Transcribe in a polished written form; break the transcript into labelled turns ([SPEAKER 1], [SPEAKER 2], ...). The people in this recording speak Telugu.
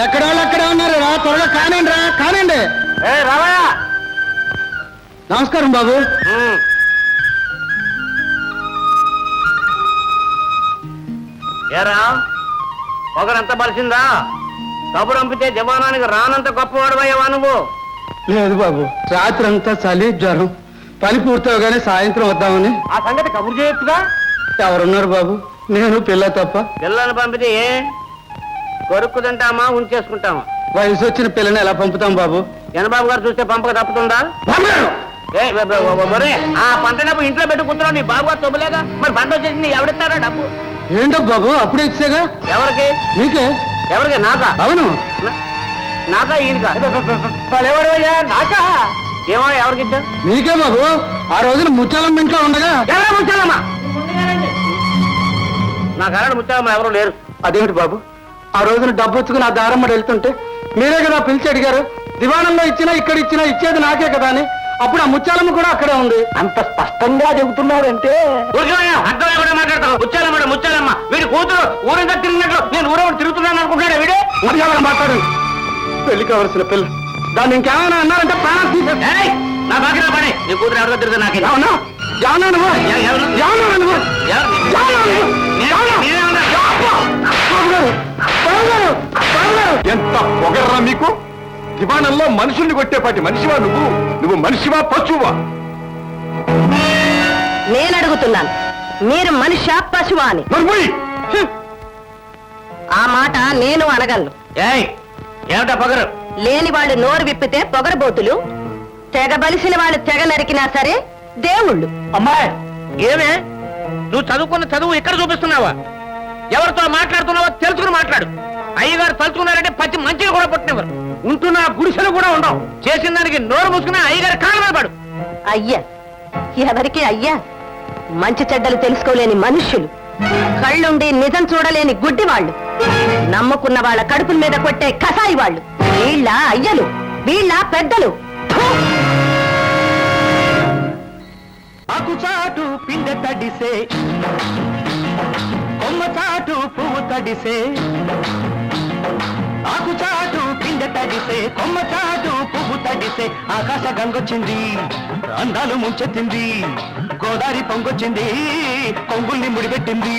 [SPEAKER 1] ఎక్కడ వాళ్ళు ఎక్కడే ఉన్నారు రా, త్వరగా కానివ్వండి రా, కానివ్వండి.
[SPEAKER 2] రావయా.
[SPEAKER 1] నమస్కారం బాబు.
[SPEAKER 2] ఏరా పొగరంత బలిసిందా? కబురు పంపితే జవానానికి రానంత గొప్పవాడవయ్యావా నువ్వు?
[SPEAKER 1] లేదు బాబు, రాత్రి అంతా చలి జ్వరం, పని పూర్తవగానే సాయంత్రం వద్దామని.
[SPEAKER 2] ఆ సంగతి కబురు చేయొచ్చుగా.
[SPEAKER 1] ఎవరున్నారు బాబు? నేను పిల్ల తప్ప.
[SPEAKER 2] పిల్లల్ని పంపితే ఏ కొరుక్కు తింటామా, ఉంచేసుకుంటామా?
[SPEAKER 1] వయసు వచ్చిన పిల్లని ఎలా పంపుతాం బాబు?
[SPEAKER 2] జనబాబు గారు చూస్తే పంపక తప్పుతుందా? ఆ పంట డబ్బు ఇంట్లో పెట్టుకుంటున్నావు, నీ బాబు గారు తొబ్బలేగా. మరి పంట వచ్చేసి ఎవరిస్తారా డబ్బు?
[SPEAKER 1] ఏంటో బాబు, అప్పుడే ఇచ్చేగా.
[SPEAKER 2] ఎవరికి?
[SPEAKER 1] నీకే.
[SPEAKER 2] ఎవరికి? నాకా?
[SPEAKER 1] అవును.
[SPEAKER 2] నాకా ఈయనకా? నాకా? ఏమో ఎవరికి ఇచ్చారు?
[SPEAKER 1] నీకే బాబు. ఆ రోజున ముచ్చాలమ్మ ఇంట్లో ఉండగా.
[SPEAKER 2] ఎవరా ముచ్చాలమ్మ? నా కారణం ముచ్చాలమ్మ ఎవరు లేరు.
[SPEAKER 1] అదేమిటి బాబు, ఆ రోజున డబ్బు వచ్చుకుని ఆ దారమ్మ వెళ్తుంటే మీరే కదా పిలిచి అడిగారు. దివాణంలో ఇచ్చినా ఇక్కడ ఇచ్చినా ఇచ్చేది నాకే కదా అని. అప్పుడు ఆ ముచ్చాలమ్మ కూడా అక్కడే ఉంది. అంత స్పష్టంగా చెబుతున్నాడంటే
[SPEAKER 2] అర్థమే కూడా మాట్లాడతావు. ముచ్చాలమ్మ ముచ్చాలమ్మ వీడి కూతురు ఊరంతా తిరిగినట్లు నేను ఊరవరు తిరుగుతున్నాను అనుకుంటాడు వీడే.
[SPEAKER 1] ముచ్చాలమ్మ మాట్లాడు. పెళ్లి కావలసిన పిల్ల, దాన్ని ఇంకేమైనా అన్నారంటే ప్రాణం తీసే.
[SPEAKER 2] నా బాగా పడే నీ కూతురు ఎవరితో తిరుగుతా నాకే.
[SPEAKER 1] అవునా? జానా నువ్వు? జానా నువ్వు?
[SPEAKER 3] ఎంత పొగర్రా మీకు? దివాణంలో మనుషుల్ని కొట్టేపాటి మనిషివా నువ్వు? నువ్వు మనిషివా పశువా?
[SPEAKER 4] నేను అడుగుతున్నాను, మీరు మనిషా పశువా అని. ఆ మాట నేను అనగలను.
[SPEAKER 2] ఏమిటా పొగరు?
[SPEAKER 4] లేని వాళ్ళు నోరు విప్పితే పొగరబోతులు, తెగ బలిసిన వాళ్ళు తెగ నరికినా సరే దేవుళ్ళు.
[SPEAKER 2] అమ్మాయి ఏమే నువ్వు చదువుకున్న చదువు ఇక్కడ చూపిస్తున్నావా? ఎవరితో మాట్లాడుతున్నావో తెలుసుకుని మాట్లాడు. అయ్యగారు తలుచుకున్నారంటే పచ్చి మంచిగా కూడా పుట్టినవారు. ఉంటున్న గుడిసెలు కూడా ఉండవు. చేసిన దానికి నోరు మూసుకుని అయ్యగారి కాళ్ళ మీద పడు.
[SPEAKER 4] అయ్యా ఎవరికి అయ్యా? మంచి చెడ్డలు తెలుసుకోలేని మనుష్యులు, కళ్ళుండి నిజం చూడలేని గుడ్డి వాళ్ళు, నమ్ముకున్న వాళ్ళ కడుపుల మీద కొట్టే కసాయి వాళ్ళు. వీళ్ళ అయ్యలు, వీళ్ళ పెద్దలు.
[SPEAKER 1] ఆకుచాటు పిండె తడిసే, కొమ్మచాటు పువ్వు తడిసే. ఆకుచాటు పిండె తడిసే, కొమ్మచాటు పువ్వు తడిసే. ఆకాశ గంగొచ్చింది, అందాలు ముంచెత్తింది, గోదావరి పొంగొచ్చింది, కొంగుల్ని ముడిపెట్టింది.